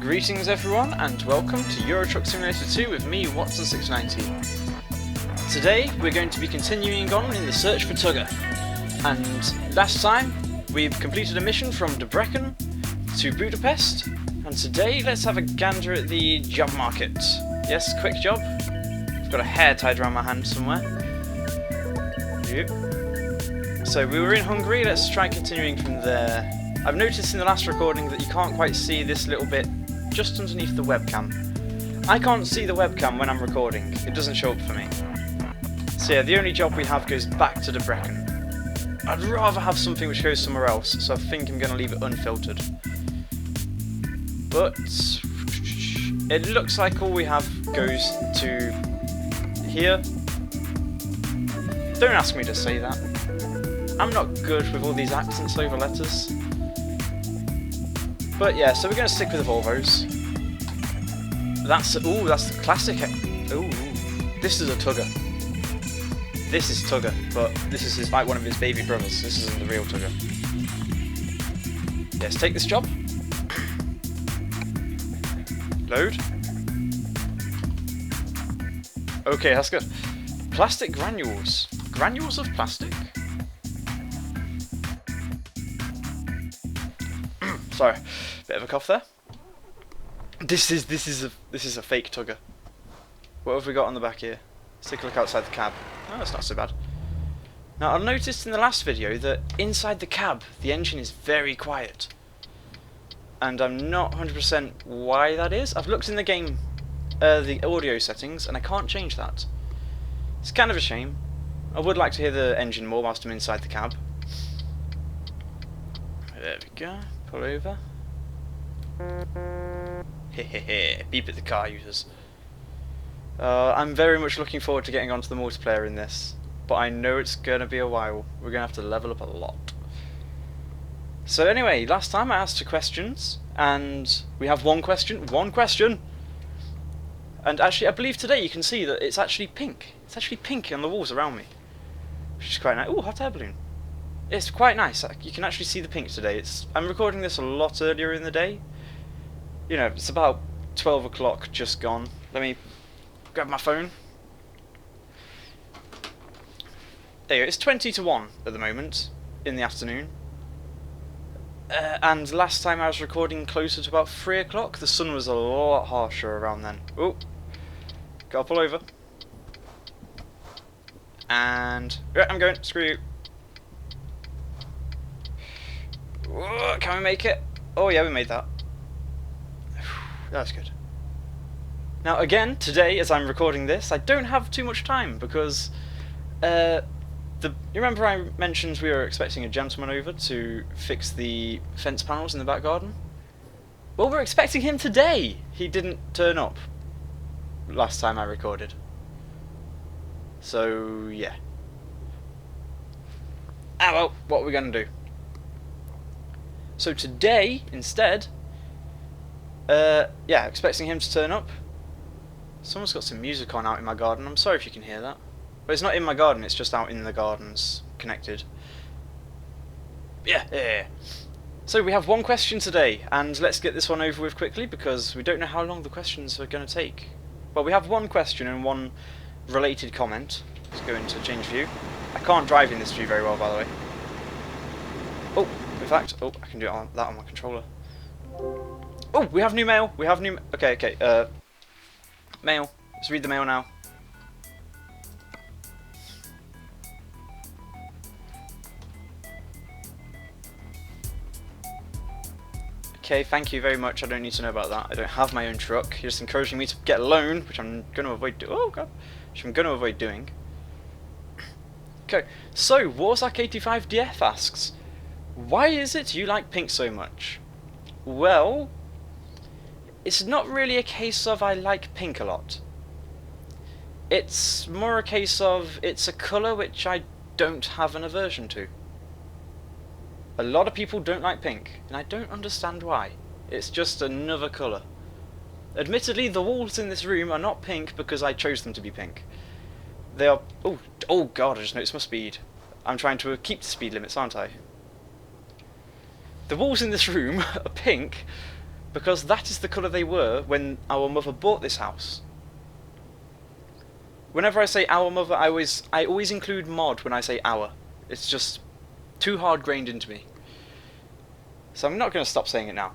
Greetings everyone and welcome to Euro Truck Simulator 2 with me, Watson690. Today we're going to be continuing on in the search for Tugger. And last time we've completed a mission from Debrecen to Budapest, and today let's have a gander at the job market. Yes, quick job. I've got a hair tied around my hand somewhere. Yep. So we were in Hungary, let's try continuing from there. I've noticed in the last recording that you can't quite see this little bit just underneath the webcam. I can't see the webcam when I'm recording, it doesn't show up for me. So yeah, the only job we have goes back to Debrecen. I'd rather have something which goes somewhere else, so I think I'm going to leave it unfiltered. But it looks like all we have goes to here. Don't ask me to say that. I'm not good with all these accents over letters. But yeah, so we're going to stick with the Volvos. That's the Classic. Ooh, this is a Tugger. This is Tugger, but this is like one of his baby brothers. This isn't the real Tugger. Let's take this job. Load. Okay, that's good. Plastic granules. Granules of plastic? Sorry, bit of a cough there. This is a fake Tugger. What have we got on the back here? Let's take a look outside the cab. Oh, that's not so bad. Now, I noticed in the last video that inside the cab, the engine is very quiet. And I'm not 100% why that is. I've looked in the game, the audio settings, and I can't change that. It's kind of a shame. I would like to hear the engine more whilst I'm inside the cab. There we go. Pull over. Hehehe, beep at the car users. I'm very much looking forward to getting onto the multiplayer in this, but I know it's going to be a while. We're going to have to level up a lot. So anyway, last time I asked 2 questions, and we have one question. And actually, I believe today you can see that it's actually pink. It's actually pink on the walls around me, which is quite nice. Ooh, hot air balloon. It's quite nice. You can actually see the pink today. I'm recording this a lot earlier in the day. You know, it's about 12 o'clock just gone. Let me grab my phone. There you go. It's 20 to 1 at the moment in the afternoon. And last time I was recording closer to about 3 o'clock. The sun was a lot harsher around then. Oh, gotta pull over. And yeah, I'm going. Screw you. Can we make it? Oh yeah, we made that. That's good. Now again, today as I'm recording this, I don't have too much time because you remember I mentioned we were expecting a gentleman over to fix the fence panels in the back garden? Well, we're expecting him today! He didn't turn up last time I recorded. So yeah. Ah well, what are we going to do? So today, instead, yeah, expecting him to turn up. Someone's got some music on out in my garden. I'm sorry if you can hear that. But it's not in my garden, it's just out in the gardens, connected. Yeah. So we have one question today, and let's get this one over with quickly, because we don't know how long the questions are going to take. Well, we have one question and one related comment. Let's go into change view. I can't drive in this view very well, by the way. Oh. In fact, I can do that on my controller. Oh, we have new mail. Okay. Mail. Let's read the mail now. Okay, thank you very much. I don't need to know about that. I don't have my own truck. You're just encouraging me to get a loan, which I'm going to avoid doing. Oh god, which I'm going to avoid doing. Okay, so Warzak85DF asks, why is it you like pink so much? Well, it's not really a case of I like pink a lot. It's more a case of it's a colour which I don't have an aversion to. A lot of people don't like pink, and I don't understand why. It's just another colour. Admittedly, the walls in this room are not pink because I chose them to be pink. They are... Oh god, I just noticed my speed. I'm trying to keep the speed limits, aren't I? The walls in this room are pink because that is the colour they were when our mother bought this house. Whenever I say our mother, I always include mod when I say our. It's just too hard grained into me. So I'm not going to stop saying it now.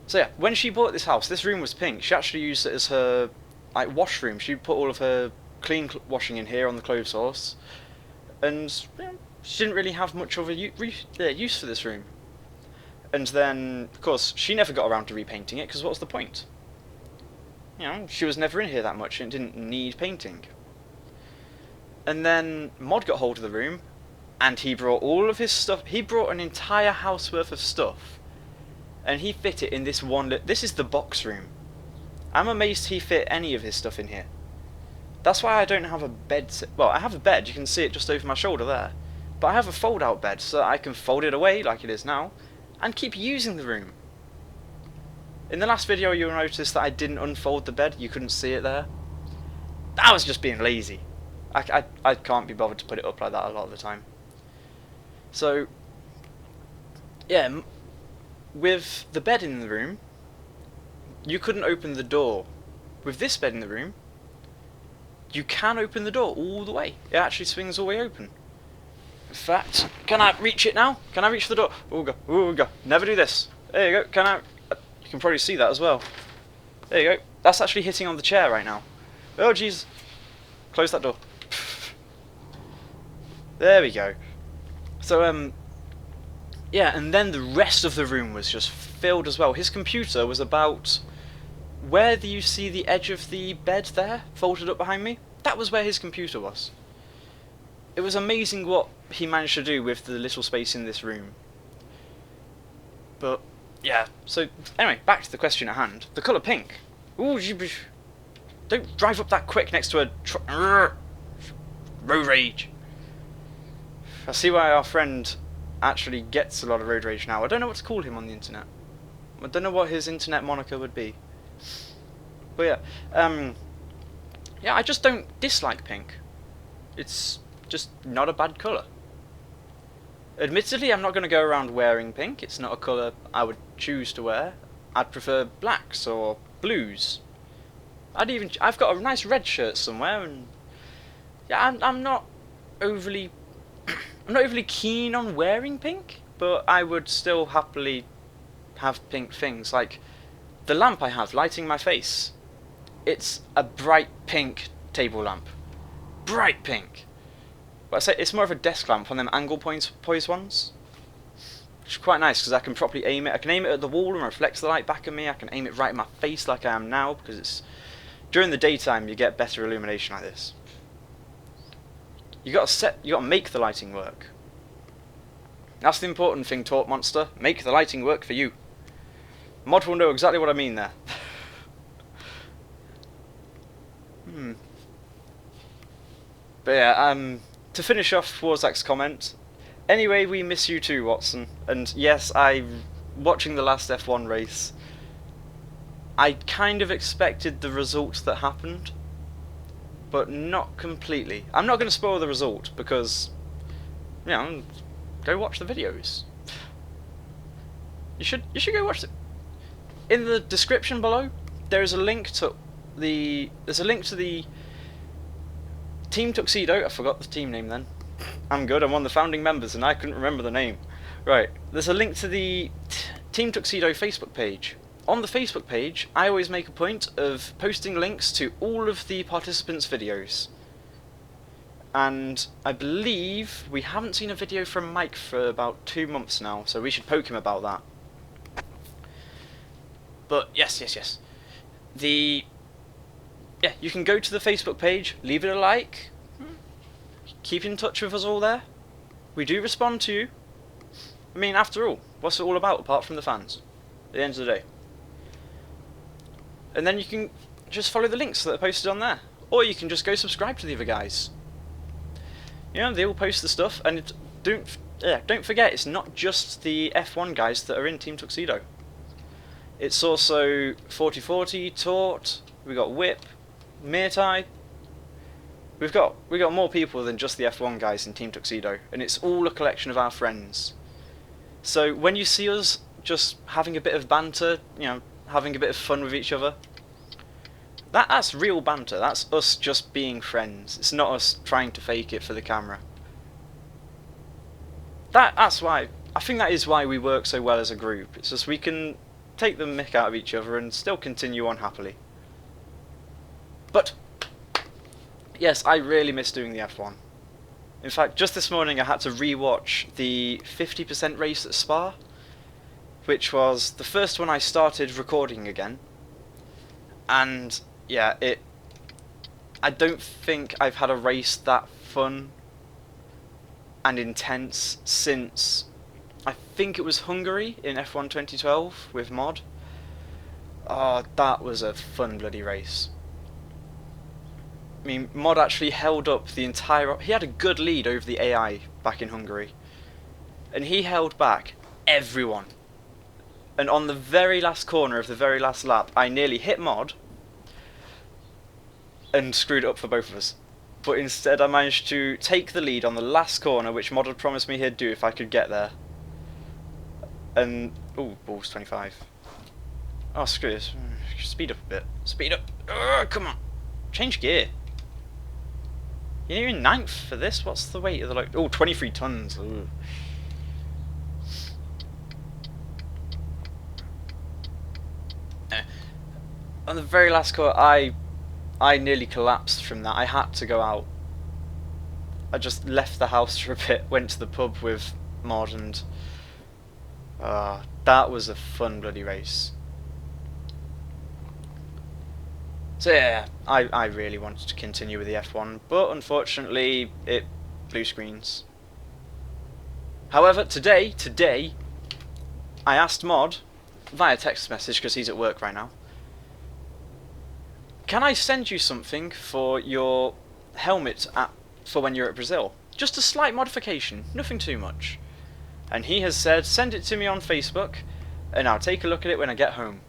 So yeah, when she bought this house, this room was pink. She actually used it as her washroom. She put all of her clean washing in here on the clothes horse, and she didn't really have much of a use for this room. And then, of course, she never got around to repainting it, because what's the point? She was never in here that much, and it didn't need painting. And then Mod got hold of the room, and he brought all of his stuff. He brought an entire house worth of stuff, and he fit it in this one. This is the box room. I'm amazed he fit any of his stuff in here. That's why I don't have a bed. Well, I have a bed. You can see it just over my shoulder there. But I have a fold-out bed, so that I can fold it away like it is now, and keep using the room. In the last video, you'll notice that I didn't unfold the bed. You couldn't see it there. I was just being lazy. I can't be bothered to put it up like that a lot of the time. So, yeah, with the bed in the room, you couldn't open the door. With this bed in the room, you can open the door all the way. It actually swings all the way open. In fact, can I reach it now? Can I reach the door? Oh go, oh go. Never do this. There you go. Can I? You can probably see that as well. There you go. That's actually hitting on the chair right now. Oh jeez. Close that door. There we go. So yeah, and then the rest of the room was just filled as well. His computer was about where do you see the edge of the bed there, folded up behind me? That was where his computer was. It was amazing what he managed to do with the little space in this room. But yeah, so anyway, back to the question at hand. The colour pink. Ooh, don't drive up that quick next to a road rage. I see why our friend actually gets a lot of road rage now. I don't know what to call him on the internet. I don't know what his internet moniker would be. But yeah, yeah, I just don't dislike pink. It's just not a bad colour. Admittedly, I'm not going to go around wearing pink. It's not a colour I would choose to wear. I'd prefer blacks or blues. I've got a nice red shirt somewhere, and yeah, I'm not overly I'm not overly keen on wearing pink, but I would still happily have pink things. Like the lamp I have lighting my face. It's a bright pink table lamp. Bright pink. But I say it's more of a desk lamp on them angle poise ones. Which is quite nice because I can properly aim it. I can aim it at the wall and reflects the light back at me. I can aim it right in my face like I am now, because it's during the daytime you get better illumination like this. You gotta make the lighting work. That's the important thing, Torque Monster. Make the lighting work for you. Mod will know exactly what I mean there. But yeah, to finish off Warzak's comment, anyway, we miss you too, Watson. And yes, watching the last F1 race, I kind of expected the result that happened, but not completely. I'm not going to spoil the result because, go watch the videos. You should go watch it. In the description below, there is a link to the Team Tuxedo. I forgot the team name then. I'm good. I'm one of the founding members, and I couldn't remember the name. Right. There's a link to the Team Tuxedo Facebook page. On the Facebook page, I always make a point of posting links to all of the participants' videos. And I believe we haven't seen a video from Mike for about 2 months now, so we should poke him about that. But yes. Yeah, you can go to the Facebook page, leave it a like, keep in touch with us all there. We do respond to you. I mean, after all, what's it all about apart from the fans? At the end of the day. And then you can just follow the links that are posted on there. Or you can just go subscribe to the other guys. They all post the stuff, and don't forget, it's not just the F1 guys that are in Team Tuxedo. It's also 4040, Tort, we got Whip, Mirtai. We've got more people than just the F1 guys in Team Tuxedo, and it's all a collection of our friends. So when you see us just having a bit of banter, having a bit of fun with each other. That's real banter. That's us just being friends. It's not us trying to fake it for the camera. That's why I think that is why we work so well as a group. It's just we can take the mick out of each other and still continue on happily. But yes, I really miss doing the F1. In fact, just this morning I had to re-watch the 50% race at Spa, which was the first one I started recording again. And yeah, I don't think I've had a race that fun and intense since, I think it was Hungary in F1 2012 with Mod. Oh, that was a fun bloody race. I mean, Mod actually held up the entire... He had a good lead over the AI back in Hungary. And he held back everyone. And on the very last corner of the very last lap, I nearly hit Mod and screwed it up for both of us. But instead I managed to take the lead on the last corner, which Mod had promised me he'd do if I could get there. And... ooh, balls 25. Oh, screw this. Speed up a bit. Speed up. Come on. Change gear. You're in 9th for this? What's the weight of the... oh, 23 tons. Ooh. On the very last corner, I nearly collapsed from that. I had to go out. I just left the house for a bit, went to the pub with Mod, and that was a fun bloody race. So yeah, I really wanted to continue with the F1, but unfortunately it blue screens. However, today, I asked Mod, via text message because he's at work right now, can I send you something for your helmet for when you're at Brazil? Just a slight modification, nothing too much. And he has said, send it to me on Facebook, and I'll take a look at it when I get home.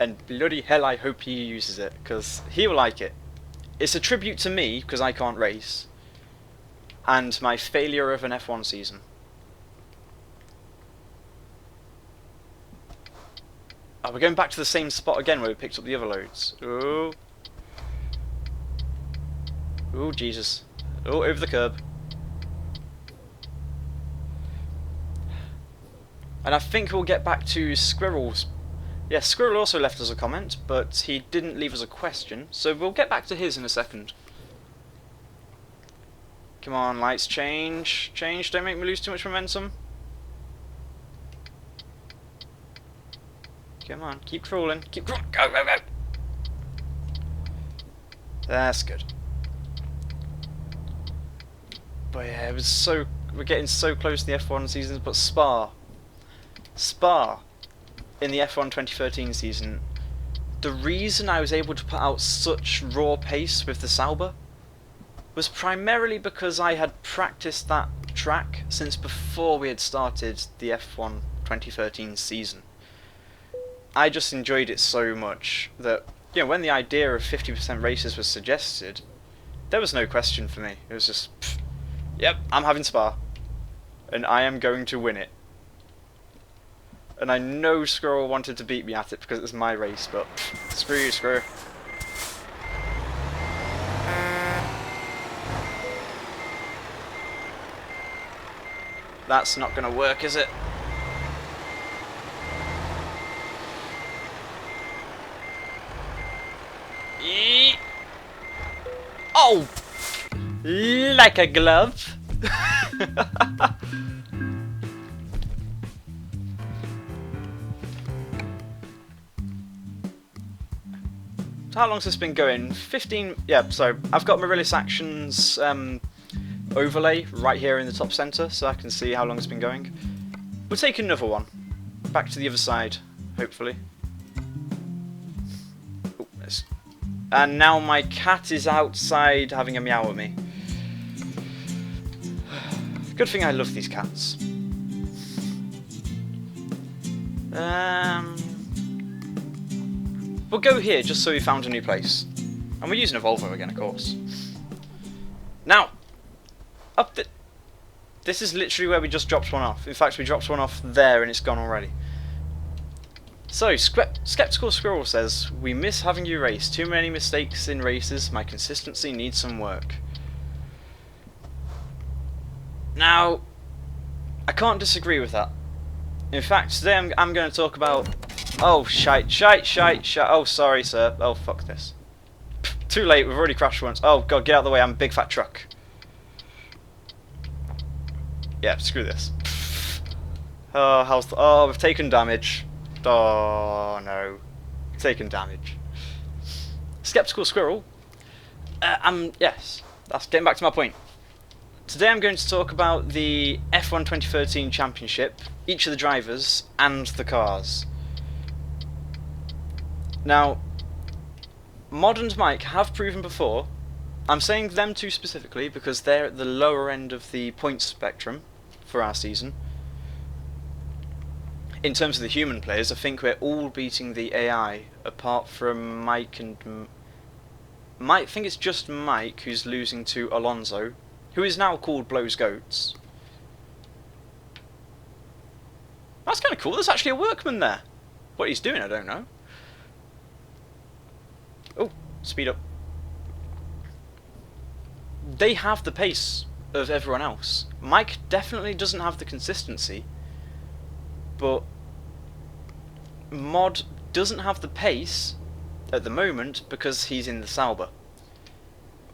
And bloody hell, I hope he uses it, because he will like it. It's a tribute to me, because I can't race, and my failure of an F1 season. Oh, we're going back to the same spot again where we picked up the other loads. Oh. Oh, Jesus. Oh, over the curb. And I think we'll get back to Squirrel's. Yeah, Squirrel also left us a comment, but he didn't leave us a question, so we'll get back to his in a second. Come on, lights, change. Change, don't make me lose too much momentum. Come on, keep crawling, keep crawling, go, go, go! That's good. But yeah, it was so... we're getting so close to the F1 seasons, but Spa in the F1 2013 season, the reason I was able to put out such raw pace with the Sauber was primarily because I had practiced that track since before we had started the F1 2013 season. I just enjoyed it so much that, you know, when the idea of 50% races was suggested, there was no question for me. It was just, pff, yep, I'm having Spa, and I am going to win it. And I know Squirrel wanted to beat me at it because it was my race, but pff, screw you, Squirrel. That's not going to work, is it? Oh! Like a glove. So how long's this been going? 15... yeah, so I've got Marilis Actions overlay right here in the top centre, so I can see how long it's been going. We'll take another one. Back to the other side, hopefully. Ooh, and now my cat is outside having a meow at me. Good thing I love these cats. We'll go here just so we found a new place. And we're using a Volvo again, of course. Now, up the... this is literally where we just dropped one off. In fact, we dropped one off there and it's gone already. So, Skeptical Squirrel says, "We miss having you race. Too many mistakes in races. My consistency needs some work." Now, I can't disagree with that. In fact, today I'm going to talk about... Oh, shite. Oh, sorry, sir. Oh, fuck this. Pff, too late, we've already crashed once. Oh, God, get out of the way, I'm a big fat truck. Yeah, screw this. Oh, we've taken damage. Oh, no. We've taken damage. Skeptical Squirrel. Yes, that's getting back to my point. Today I'm going to talk about the F1 2013 Championship, each of the drivers, and the cars. Now, Mod and Mike have proven before. I'm saying them two specifically because they're at the lower end of the points spectrum for our season. In terms of the human players, I think we're all beating the AI, apart from Mike and... I think it's just Mike who's losing to Alonso, who is now called Blows Goats. That's kind of cool, there's actually a workman there. What he's doing, I don't know. Oh, speed up. They have the pace of everyone else. Mike definitely doesn't have the consistency, but Mod doesn't have the pace at the moment because he's in the Sauber,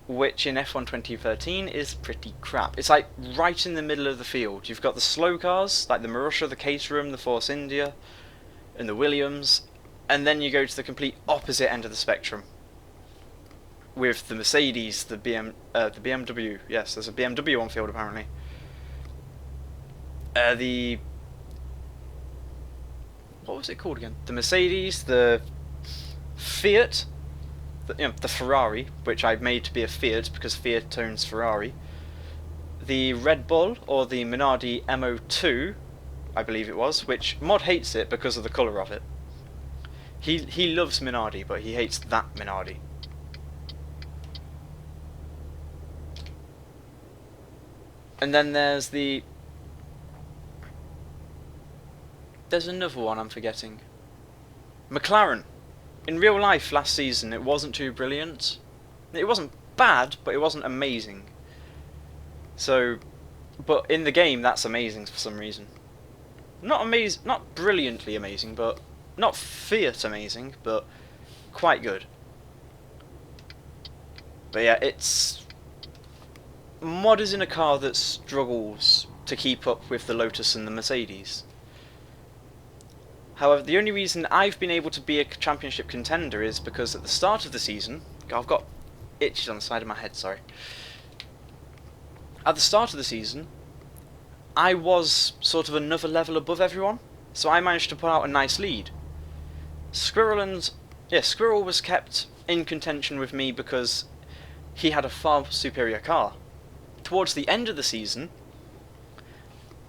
which in F1 2013 is pretty crap. It's like right in the middle of the field. You've got the slow cars, like the Marussia, the Caterham, the Force India, and the Williams, and then you go to the complete opposite end of the spectrum with the Mercedes, the BMW. Yes, there's a BMW on field apparently. What was it called again? The Mercedes, the Fiat, the Ferrari, which I've made to be a Fiat because Fiat owns Ferrari. The Red Bull, or the Minardi MO2, I believe it was, which Mod hates it because of the colour of it. He loves Minardi, but he hates that Minardi. And then there's another one I'm forgetting. McLaren. In real life last season it wasn't too brilliant. It wasn't bad, but it wasn't amazing. So, but in the game that's amazing for some reason. Not brilliantly amazing, but not Fiat amazing, but quite good. But yeah, Mod is in a car that struggles to keep up with the Lotus and the Mercedes. However, the only reason I've been able to be a championship contender is because at the start of the season... I've got itches on the side of my head, sorry. At the start of the season, I was sort of another level above everyone, so I managed to put out a nice lead. Squirrel was kept in contention with me because he had a far superior car. Towards the end of the season,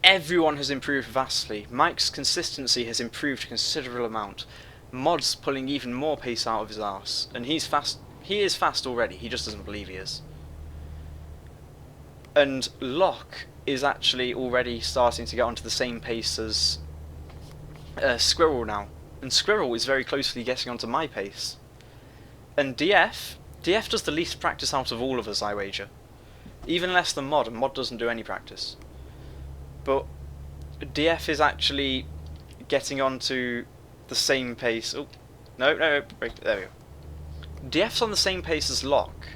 everyone has improved vastly. Mike's consistency has improved a considerable amount. Mod's pulling even more pace out of his arse, and he's fast. He is fast already, he just doesn't believe he is. And Locke is actually already starting to get onto the same pace as Squirrel now. And Squirrel is very closely getting onto my pace. And DF does the least practice out of all of us, I wager. Even less than Mod, and Mod doesn't do any practice. But DF is actually getting onto the same pace. Oh, no, there we go. DF's on the same pace as Locke.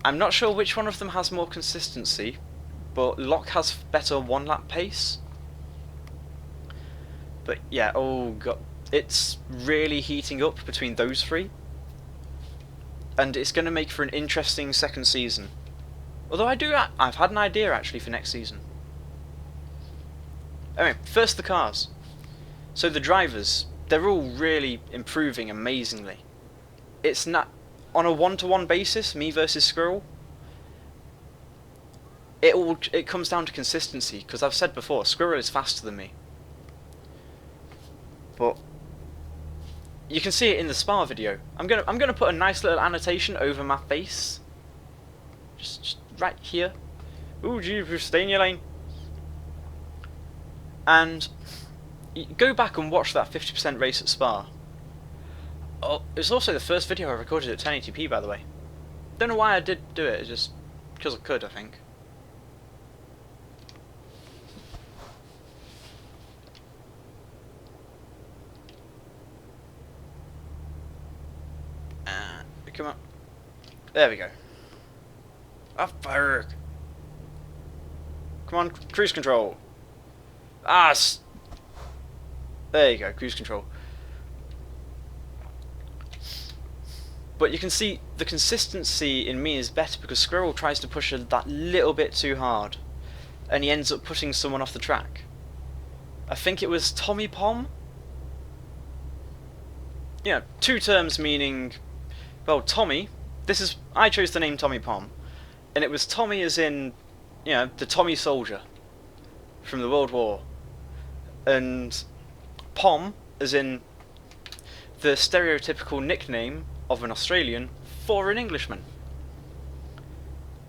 I'm not sure which one of them has more consistency, but Locke has better one-lap pace. But yeah, oh god, it's really heating up between those three. And it's going to make for an interesting second season. Although I've had an idea actually for next season. Anyway, first the cars. So the drivers, they're all really improving amazingly. It's not on a one-to-one basis, me versus Squirrel. It comes down to consistency, because I've said before, Squirrel is faster than me. But you can see it in the Spa video. I'm gonna put a nice little annotation over my face. Just right here. Ooh, gee, stay in your lane. And go back and watch that 50% race at Spa. Oh, it was also the first video I recorded at 1080p, by the way. Don't know why I did do it, it's just because I could, I think. Come on. There we go. Ah, fuck. Come on, cruise control. Ah, there you go, cruise control. But you can see the consistency in me is better because Squirrel tries to push that little bit too hard, and he ends up putting someone off the track. I think it was Tommy Pom. Yeah, two terms meaning, well, Tommy. I chose the name Tommy Pom, and it was Tommy as in, you know, the Tommy soldier from the World War, and Pom as in the stereotypical nickname of an Australian for an Englishman.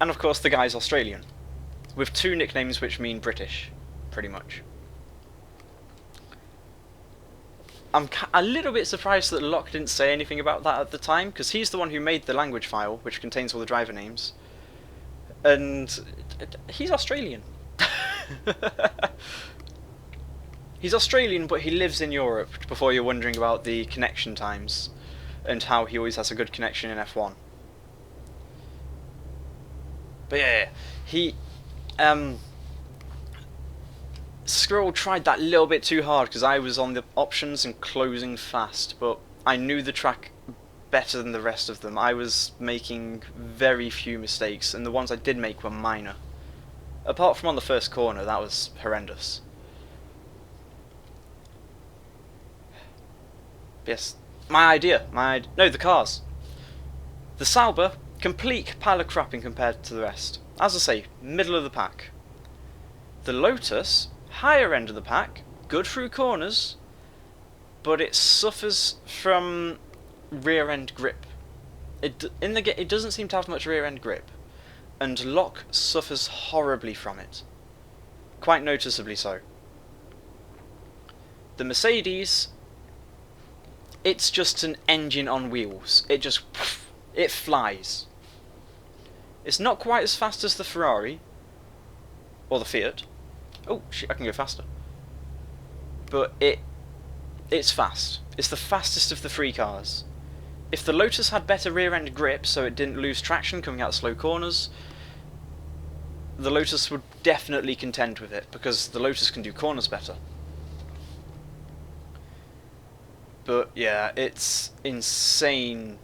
And of course the guy's Australian, with two nicknames which mean British, pretty much. I'm a little bit surprised that Locke didn't say anything about that at the time, because he's the one who made the language file, which contains all the driver names. And he's Australian. He's Australian, but he lives in Europe, before you're wondering about the connection times, and how he always has a good connection in F1. But yeah, he... Squirrel tried that little bit too hard because I was on the options and closing fast, but I knew the track better than the rest of them. I was making very few mistakes, and the ones I did make were minor. Apart from on the first corner, that was horrendous. Yes, no, the cars. The Sauber, complete pile of crap in compared to the rest. As I say, middle of the pack. The Lotus, higher end of the pack, good through corners, but it suffers from rear end grip. It doesn't seem to have much rear end grip, and Locke suffers horribly from it, quite noticeably so. The Mercedes, it's just an engine on wheels. It flies. It's not quite as fast as the Ferrari or the Fiat. Oh shit, I can go faster. But it's fast. It's the fastest of the three cars. If the Lotus had better rear end grip so it didn't lose traction coming out of slow corners, the Lotus would definitely contend with it, because the Lotus can do corners better. But yeah, it's insane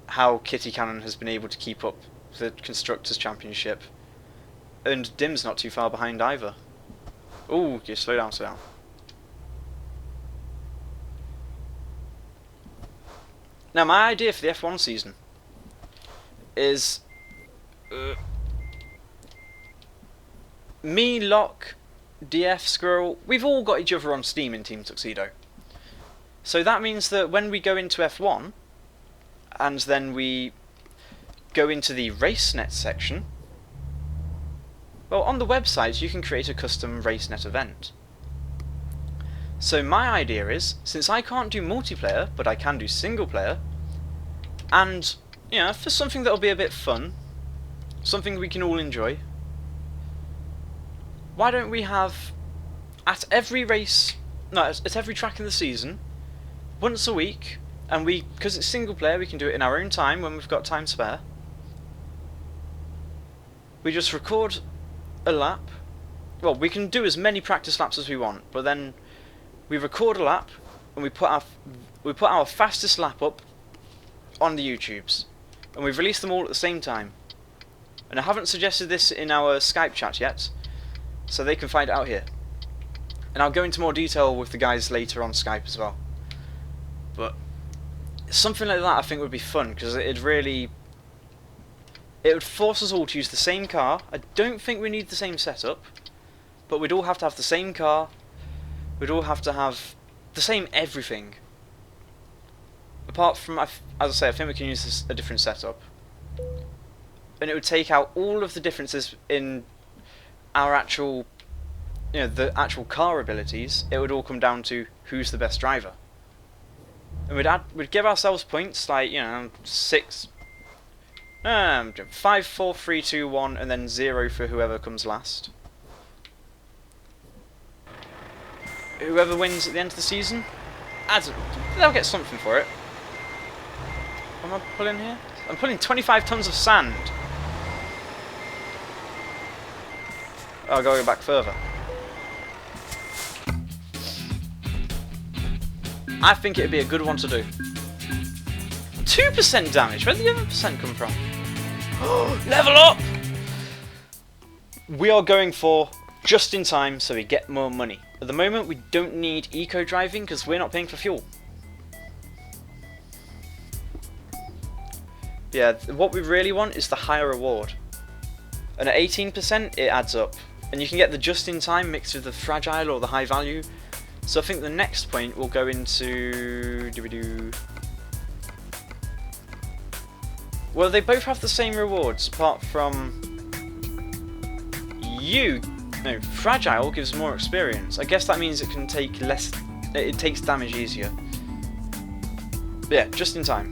how Kitty Cannon has been able to keep up the Constructors' Championship. And Dim's not too far behind either. Ooh, yeah, slow down, slow down. Now, my idea for the F1 season is me, Locke, DF, Squirrel, we've all got each other on Steam in Team Tuxedo. So that means that when we go into F1, and then we go into the RaceNet section, well, on the website you can create a custom RaceNet event. So my idea is, since I can't do multiplayer, but I can do single player, and, you know, for something that'll be a bit fun, something we can all enjoy, why don't we have, at every race, no, at every track in the season, once a week, and because it's single player, we can do it in our own time when we've got time spare, we just record a lap. Well, we can do as many practice laps as we want, but then we record a lap and we put our fastest lap up on the YouTubes, and we've released them all at the same time. And I haven't suggested this in our Skype chat yet, so they can find it out here. And I'll go into more detail with the guys later on Skype as well. But something like that I think would be fun, because it would force us all to use the same car. I don't think we need the same setup, but we'd all have to have the same car. We'd all have to have the same everything. Apart from, as I say, I think we can use a different setup. And it would take out all of the differences in our actual the actual car abilities, it would all come down to who's the best driver. And we'd give ourselves points like 6, 5, 4, 3, 2, 1, and then 0 for whoever comes last. Whoever wins at the end of the season, they'll get something for it. What am I pulling here? I'm pulling 25 tons of sand. I'll go back further. I think it'd be a good one to do. 2% damage. Where did the other percent come from? Level up! We are going for just in time so we get more money. At the moment we don't need eco driving because we're not paying for fuel. Yeah, what we really want is the higher reward. And at 18% it adds up. And you can get the just in time mixed with the fragile or the high value. So I think the next point will go into... Well, they both have the same rewards, apart from... No, fragile gives more experience. I guess that means it can take less... It takes damage easier. But yeah, just in time.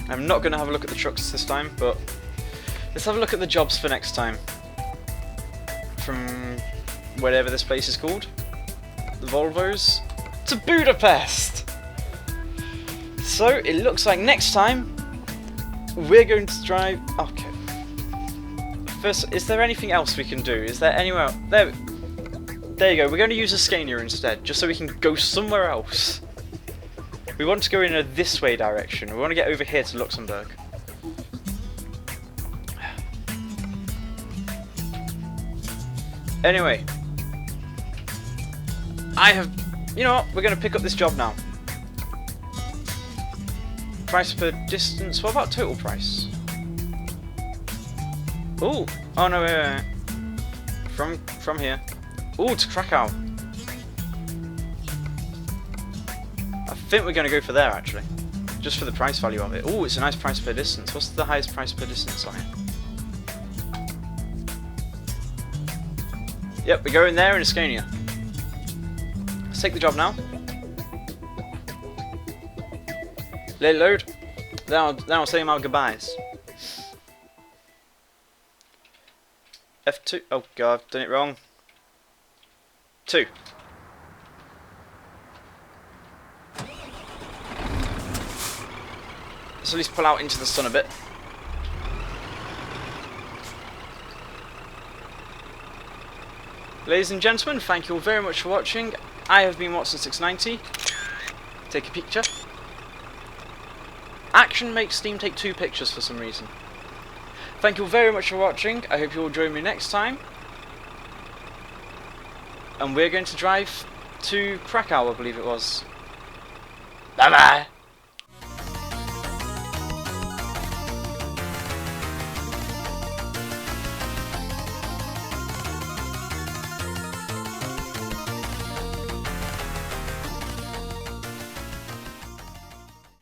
I'm not going to have a look at the trucks this time, but... Let's have a look at the jobs for next time. From whatever this place is called. The Volvos. To Budapest! So, it looks like next time we're going to drive... Okay. First, is there anything else we can do? Is there anywhere else? There you go. We're going to use a Scania instead, just so we can go somewhere else. We want to go in a this way direction. We want to get over here to Luxembourg. Anyway, you know what, we're going to pick up this job now. Price per distance, what about total price? Ooh, oh no, wait. From here. Ooh, to Krakow. I think we're going to go for there actually. Just for the price value of it. Ooh, it's a nice price per distance. What's the highest price per distance on it? Yep, we go in there in a Scania. Let's take the job now. Let it load. Then I'll say my goodbyes. F2. Oh god, I've done it wrong. 2. Let's at least pull out into the sun a bit. Ladies and gentlemen, thank you all very much for watching. I have been Watson690. Take a picture. Action makes Steam take 2 pictures for some reason. Thank you all very much for watching. I hope you will join me next time. And we're going to drive to Krakow, I believe it was. Bye bye!